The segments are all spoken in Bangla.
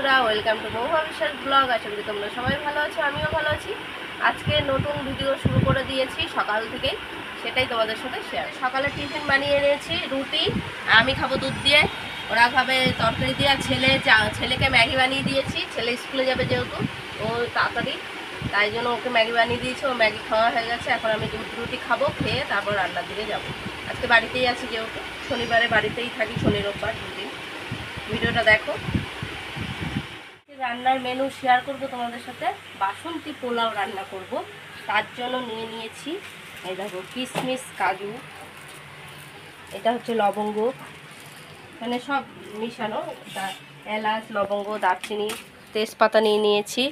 বন্ধুরা, ওয়েলকাম টু মহুয়া বিশ্বাস ব্লগ। আশা করি তোমরা সবাই ভালো আছো, আমিও ভালো আছি। আজকে নতুন ভিডিও শুরু করে দিয়েছি সকাল থেকেই, সেটাই তোমাদের সাথে শেয়ার। সকালে টিফিন বানিয়ে এনেছি রুটি, আমি খাবো দুধ দিয়ে, ওরা খাবে তরকারি দিয়ে। আর ছেলেকে ম্যাগি বানিয়ে দিয়েছি, ছেলে স্কুলে যাবে যেহেতু ও তাড়াতাড়ি, তাই জন্য ওকে ম্যাগি বানিয়ে দিয়েছি। ও ম্যাগি খাওয়া হয়ে গেছে, এখন আমি দুধ রুটি খাবো, খেয়ে তারপর রান্নার দিকে যাবো। আজকে বাড়িতেই আছি যেহেতু, শনিবারে বাড়িতেই থাকি, শনি রোববার দুদিন। ভিডিওটা দেখো। রান্নার মেনু শেয়ার করব তোমাদের সাথে। বাসন্তী পোলাও রান্না করব, তার জন্য নিয়ে নিয়েছি এই দেখো কিশমিশ, কাজু, এটা হচ্ছে লবঙ্গ, মানে সব মিশানো, এলাচ, লবঙ্গ, দারচিনি, তেজপাতা নিয়ে নিয়েছি।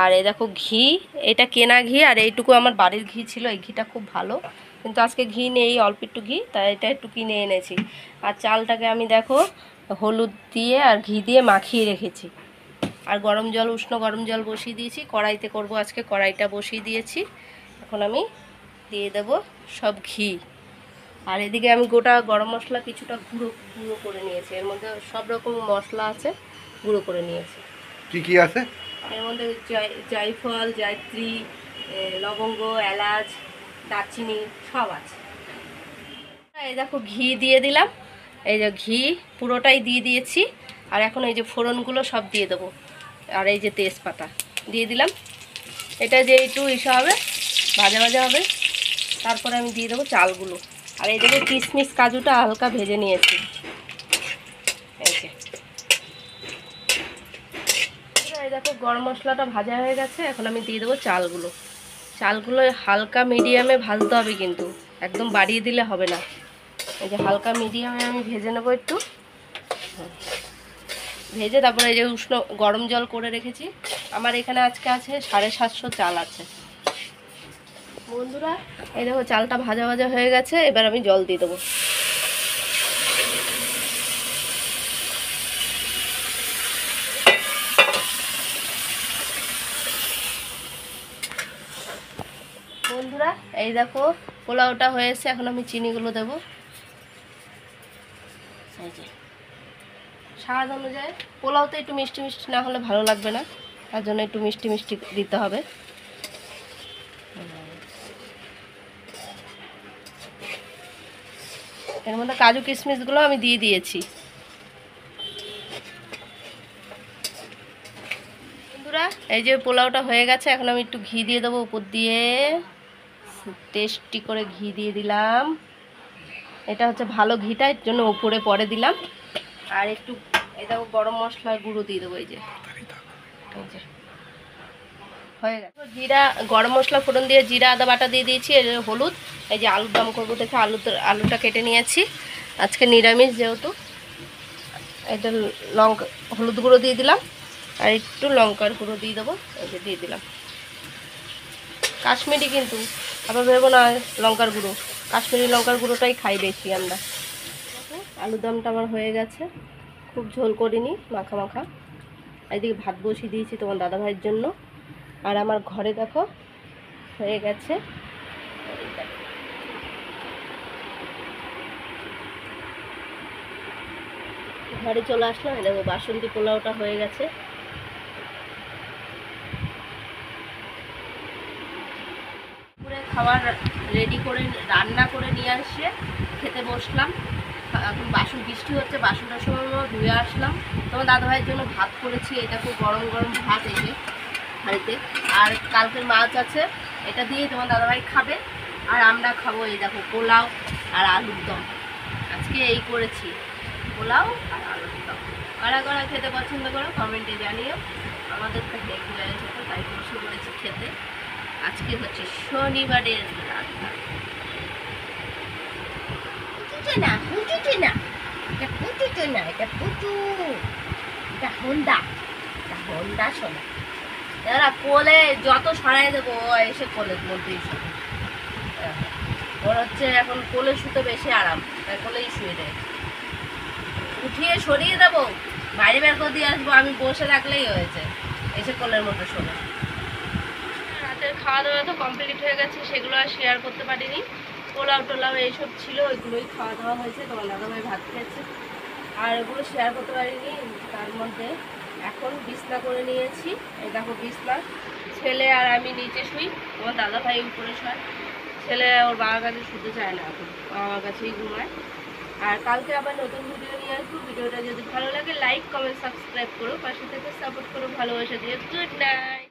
আর এই দেখো ঘি, এটা কেনা ঘি, আর এইটুকু আমার বাড়ির ঘি ছিল। এই ঘিটা খুব ভালো, কিন্তু আজকে ঘি নেই, অল্প একটু ঘি, তাই এটা একটু কিনে এনেছি। আর চালটাকে আমি দেখো হলুদ দিয়ে আর ঘি দিয়ে মাখিয়ে রেখেছি। আর গরম জল, উষ্ণ গরম জল বসিয়ে দিয়েছি, কড়াইতে করব আজকে, কড়াইটা বসিয়ে দিয়েছি। এখন আমি দিয়ে দেব সব ঘি। আর এদিকে আমি গোটা গরম মশলা কিছুটা গুঁড়ো করে নিয়েছি, এর মধ্যে সব রকম মশলা আছে, গুঁড়ো করে নিয়েছি। কি কি আছে এর মধ্যে জায়ফল, জায়ত্রী, লবঙ্গ, এলাচ, দারচিনি সব আছে। এই দেখো ঘি দিয়ে দিলাম, এই যে ঘি পুরোটাই দিয়ে দিয়েছি। আর এখন এই যে ফোড়নগুলো সব দিয়ে দেবো, আর এই যে তেজপাতা দিয়ে দিলাম। এটা যে একটু ইসে হবে, ভাজা ভাজা হবে, তারপরে আমি দিয়ে দেবো চালগুলো। আর এই দেখো কিশমিশ, কাজুটা হালকা ভেজে নিয়েছি। এই দেখো গরম মশলাটা ভাজা হয়ে গেছে, এখন আমি দিয়ে দেবো চালগুলো। চালগুলো হালকা মিডিয়ামে ভাজতে হবে, কিন্তু একদম বাড়িয়ে দিলে হবে না। এই যে হালকা মিডিয়ামে আমি ভেজে নেবো একটু, ভেজে তারপরে এই যে উষ্ণ গরম জল করে রেখেছি। আমার এখানে আজকে আছে 750 চাল আছে বন্ধুরা। এই দেখো চালটা ভাজা ভাজা হয়ে গেছে, এবার আমি জল দিয়ে দেবো। বন্ধুরা এই দেখো পোলাওটা হয়েছে, এখন আমি চিনিগুলো দেবো। এই যে স্বাদ অনুযায়ী, পোলাওতে একটু মিষ্টি মিষ্টি না হলে ভালো লাগবে না, তার জন্য একটু মিষ্টি মিষ্টি দিতে হবে। এর মধ্যে কাজু কিশমিশগুলো আমি দিয়ে দিয়েছি। বন্ধুরা এই যে পোলাওটা হয়ে গেছে, এখন আমি একটু ঘি দিয়ে দেবো উপর দিয়ে, টেস্টি করে ঘি দিয়ে দিলাম। এটা হচ্ছে ভালো ঘিটা, এর জন্য উপরে পরে দিলাম। আর একটু এই দেখো গরম মশলার গুঁড়ো দিয়ে দেবো, এই যে হয়ে গেছে। জিরা, গরম মশলা ফোড়ন দিয়ে জিরা আদা বাটা দিয়ে দিয়েছি, এর হলুদ, এই যে আলুর দম করবো দেখে আলুটা কেটে নিয়েছি, আজকে নিরামিষ যেহেতু। এটা লঙ্কা, হলুদ গুঁড়ো দিয়ে দিলাম, আর একটু লঙ্কার গুঁড়ো দিয়ে দেবো, এই যে দিয়ে দিলাম। কাশ্মীরি, কিন্তু আবার ভেবো না লঙ্কার গুঁড়ো, কাশ্মীরি লঙ্কার গুঁড়োটাই খাই বেশি আমরা। আলুর দমটা আমার হয়ে গেছে, খুব ঝোল করিনি, মাখা মাখা। এদিকে ভাত বসিয়ে দিয়েছি তোমার দাদাভাইয়ের জন্য। আর আমার ঘরে দেখো হয়ে গেছে, ঘরে চলে আসলাম। দেখো বাসন্তী পোলাওটা হয়ে গেছে। পুরো খাবার রেডি করে রান্না করে নিয়ে আসে খেতে বসলাম। এখন বাসন, বৃষ্টি হচ্ছে, বাসন টাসন ধুয়ে আসলাম। তোমার দাদাভাইয়ের জন্য ভাত করেছি, এটা খুব গরম গরম ভাত এই যে হাঁড়িতে। আর কালকের মাছ আছে, এটা দিয়েই তোমার দাদাভাই খাবে, আর আমরা খাবো এই দেখো পোলাও আর আলুর দম। আজকে এই করেছি, পোলাও আর আলুর দম। কারা কারা খেতে পছন্দ করো কমেন্টে জানিও। আমাদের তো রেগুলারে খেতে, তাই বসে করেছি খেতে। আজকে হচ্ছে শনিবারের রান্না। না পুচু না, এটা পুচু না, এটা পুচু, এটা হোন্ডা, এটা হোন্ডা সোনা। এরা কোলে যত সরাই দেবো এসে কোলের মধ্যেই শুধু, ওর হচ্ছে এখন কোলে শুতে বেশি আরাম, তাই কোলেই শুয়ে দেয়। উঠিয়ে সরিয়ে দেবো, বাইরে বের করে দিয়ে আসবো, আমি বসে রাখলেই হয়েছে, এসে কোলের মধ্যে শোনো। রাতের খাওয়া দাওয়া তো কমপ্লিট হয়ে গেছে, সেগুলো আর শেয়ার করতে পারিনি। পোলাও টোলাও এইসব ছিল, ওইগুলোই খাওয়া দাওয়া হয়েছে, তোমার দাদাভাই ভাত খেয়েছে, আর ওগুলো শেয়ার করতে পারিনি। তার মধ্যে এখন বিছনা করে নিয়েছি, এই দেখো বিছনা। ছেলে আর আমি নিচে শুই, আমার দাদা ভাই উপরে শোয়। ছেলে ওর বাবার কাছে শুতে চায় না, এখন আমার কাছেই ঘুমায়। আর কালকে আবার নতুন ভিডিও নিয়ে আসবো। ভিডিওটা যদি ভালো লাগে লাইক কমেন্ট সাবস্ক্রাইব করো, পাশে থেকে সাপোর্ট করো, ভালোবাসা দিয়ে। Good night.